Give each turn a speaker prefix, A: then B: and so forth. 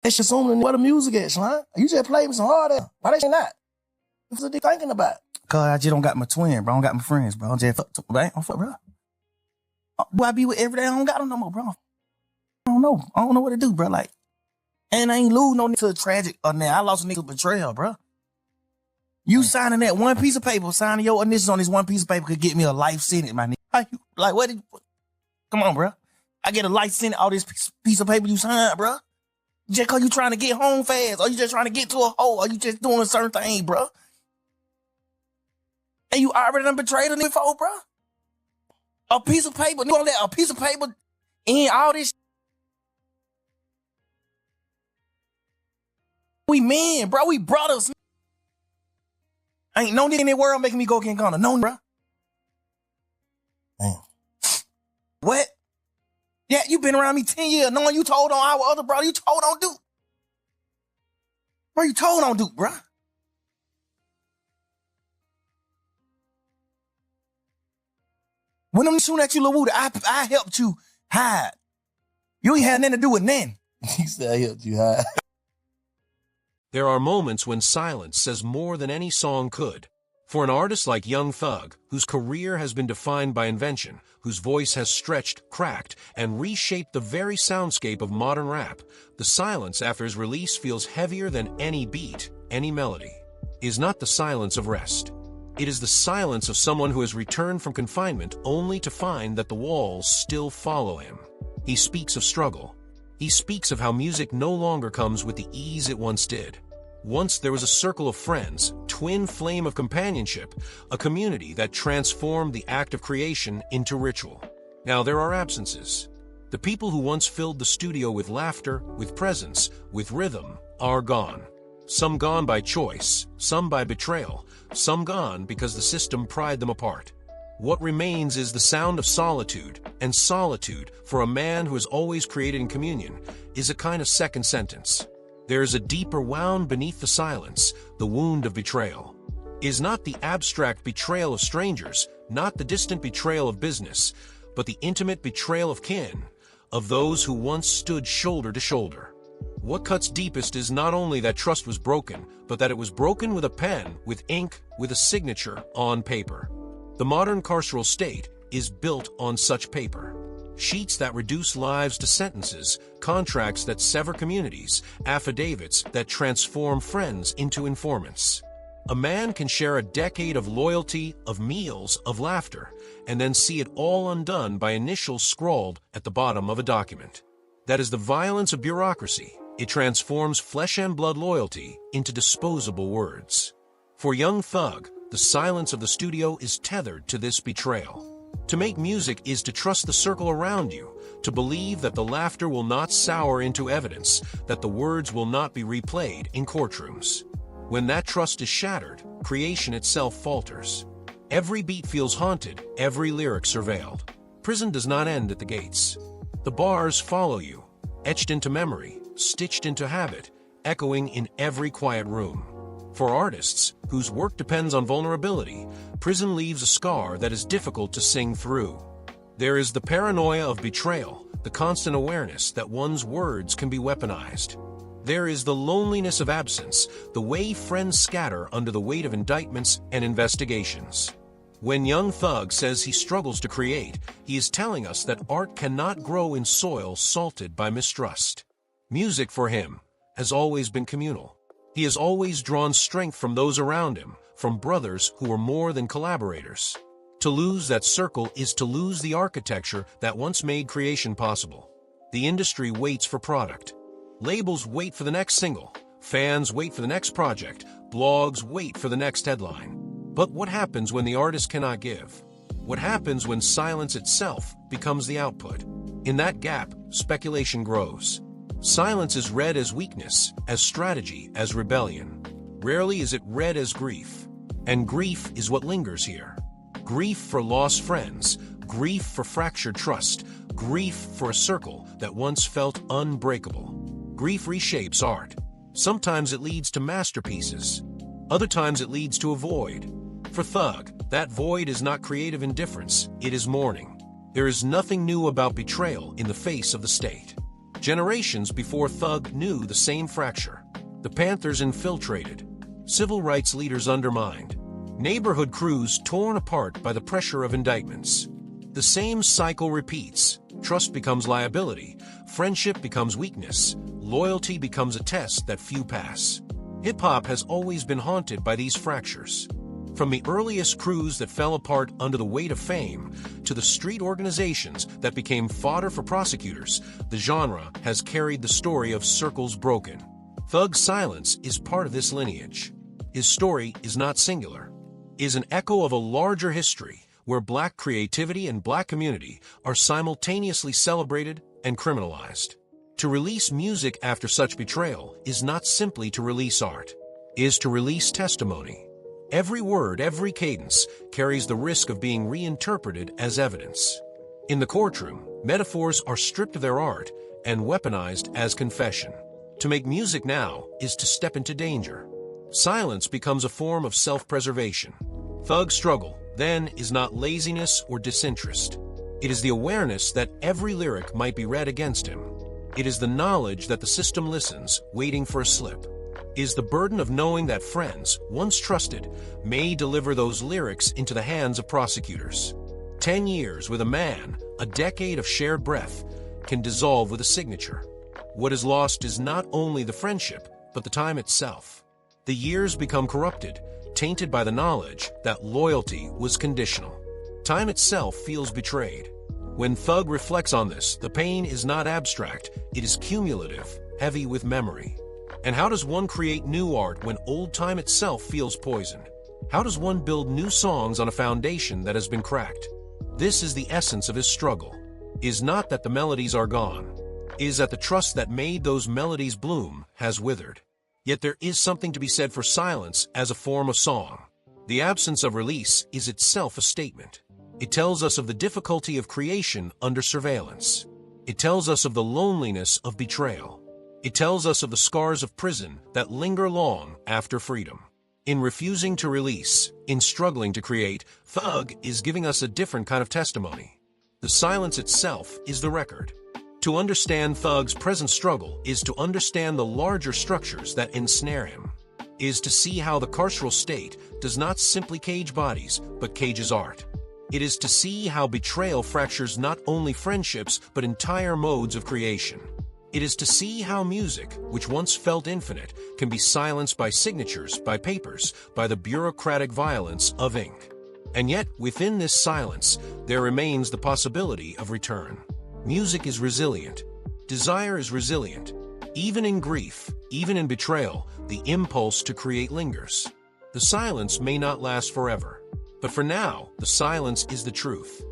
A: They should assume where the music is, man. You just play me some hard ass. Why they say that? What's they thinking about? Cause I just don't got my twin, bro. I don't got my friends, bro. I just fuck, bro. I don't fuck, bro. Who I be with every day, I don't got them no more, bro. I don't know. I don't know what to do, bro. Like, and I ain't lose no nigga to a tragic or now. I lost a nigga to betrayal, bro. You signing that one piece of paper, signing your initials on this one piece of paper could get me a life sentence, my nigga. How you, like, what did, come on, bro. I get a life sentence, all this piece of paper you signed, bro. Just cause you trying to get home fast, or you just trying to get to a hole, or you just doing a certain thing, bro. And you already done betrayed a nigga before, bro. A piece of paper, you gonna let a piece of paper in all this? We men, bro. We brothers. Ain't no nigga in the world making me go against Ghana. No, bro. Damn. What? Yeah, you been around me 10 years knowing you told on our other brother. You told on Duke. Bro, you told on Duke, bro. When I'm shooting at you, Lil Woody, I helped you hide. You ain't had nothing to do with nothing. He said I helped you hide.
B: There are moments when silence says more than any song could. For an artist like Young Thug, whose career has been defined by invention, whose voice has stretched, cracked, and reshaped the very soundscape of modern rap, the silence after his release feels heavier than any beat, any melody. It is not the silence of rest. It is the silence of someone who has returned from confinement only to find that the walls still follow him. He speaks of struggle. He speaks of how music no longer comes with the ease it once did. Once there was a circle of friends, twin flame of companionship, a community that transformed the act of creation into ritual. Now there are absences. The people who once filled the studio with laughter, with presence, with rhythm, are gone. Some gone by choice, some by betrayal, some gone because the system pried them apart. What remains is the sound of solitude, and solitude, for a man who has always created in communion, is a kind of second sentence. There is a deeper wound beneath the silence, the wound of betrayal. It is not the abstract betrayal of strangers, not the distant betrayal of business, but the intimate betrayal of kin, of those who once stood shoulder to shoulder. What cuts deepest is not only that trust was broken, but that it was broken with a pen, with ink, with a signature on paper. The modern carceral state is built on such paper. Sheets that reduce lives to sentences, contracts that sever communities, affidavits that transform friends into informants. A man can share a decade of loyalty, of meals, of laughter, and then see it all undone by initials scrawled at the bottom of a document. That is the violence of bureaucracy. It transforms flesh and blood loyalty into disposable words. For Young Thug, the silence of the studio is tethered to this betrayal. To make music is to trust the circle around you, to believe that the laughter will not sour into evidence, that the words will not be replayed in courtrooms. When that trust is shattered, creation itself falters. Every beat feels haunted, every lyric surveilled. Prison does not end at the gates. The bars follow you, etched into memory, stitched into habit, echoing in every quiet room. For artists, whose work depends on vulnerability, prison leaves a scar that is difficult to sing through. There is the paranoia of betrayal, the constant awareness that one's words can be weaponized. There is the loneliness of absence, the way friends scatter under the weight of indictments and investigations. When Young Thug says he struggles to create, he is telling us that art cannot grow in soil salted by mistrust. Music for him has always been communal. He has always drawn strength from those around him, from brothers who were more than collaborators. To lose that circle is to lose the architecture that once made creation possible. The industry waits for product. Labels wait for the next single. Fans wait for the next project. Blogs wait for the next headline. But what happens when the artist cannot give? What happens when silence itself becomes the output? In that gap, speculation grows. Silence is read as weakness, as strategy, as rebellion. Rarely is it read as grief. And grief is what lingers here. Grief for lost friends, grief for fractured trust, grief for a circle that once felt unbreakable. Grief reshapes art. Sometimes it leads to masterpieces. Other times it leads to a void. For Thug, that void is not creative indifference, it is mourning. There is nothing new about betrayal in the face of the state. Generations before Thug knew the same fracture. The Panthers infiltrated. Civil rights leaders undermined. Neighborhood crews torn apart by the pressure of indictments. The same cycle repeats. Trust becomes liability. Friendship becomes weakness. Loyalty becomes a test that few pass. Hip-hop has always been haunted by these fractures. From the earliest crews that fell apart under the weight of fame, to the street organizations that became fodder for prosecutors, the genre has carried the story of circles broken. Thug's silence is part of this lineage. His story is not singular. It is an echo of a larger history where Black creativity and Black community are simultaneously celebrated and criminalized. To release music after such betrayal is not simply to release art. It is to release testimony. Every word, every cadence carries the risk of being reinterpreted as evidence. In the courtroom, metaphors are stripped of their art and weaponized as confession. To make music now is to step into danger. Silence becomes a form of self-preservation. Thug's struggle, then, is not laziness or disinterest. It is the awareness that every lyric might be read against him. It is the knowledge that the system listens, waiting for a slip. It is the burden of knowing that friends, once trusted, may deliver those lyrics into the hands of prosecutors. 10 years with a man, a decade of shared breath, can dissolve with a signature. What is lost is not only the friendship, but the time itself. The years become corrupted, tainted by the knowledge that loyalty was conditional. Time itself feels betrayed. When Thug reflects on this, the pain is not abstract, it is cumulative, heavy with memory. And how does one create new art when old time itself feels poisoned? How does one build new songs on a foundation that has been cracked? This is the essence of his struggle. It is not that the melodies are gone. It is that the trust that made those melodies bloom has withered. Yet there is something to be said for silence as a form of song. The absence of release is itself a statement. It tells us of the difficulty of creation under surveillance. It tells us of the loneliness of betrayal. It tells us of the scars of prison that linger long after freedom. In refusing to release, in struggling to create, Thug is giving us a different kind of testimony. The silence itself is the record. To understand Thug's present struggle is to understand the larger structures that ensnare him. Is to see how the carceral state does not simply cage bodies, but cages art. It is to see how betrayal fractures not only friendships, but entire modes of creation. It is to see how music, which once felt infinite, can be silenced by signatures, by papers, by the bureaucratic violence of ink. And yet, within this silence, there remains the possibility of return. Music is resilient. Desire is resilient. Even in grief, even in betrayal, the impulse to create lingers. The silence may not last forever. But for now, the silence is the truth.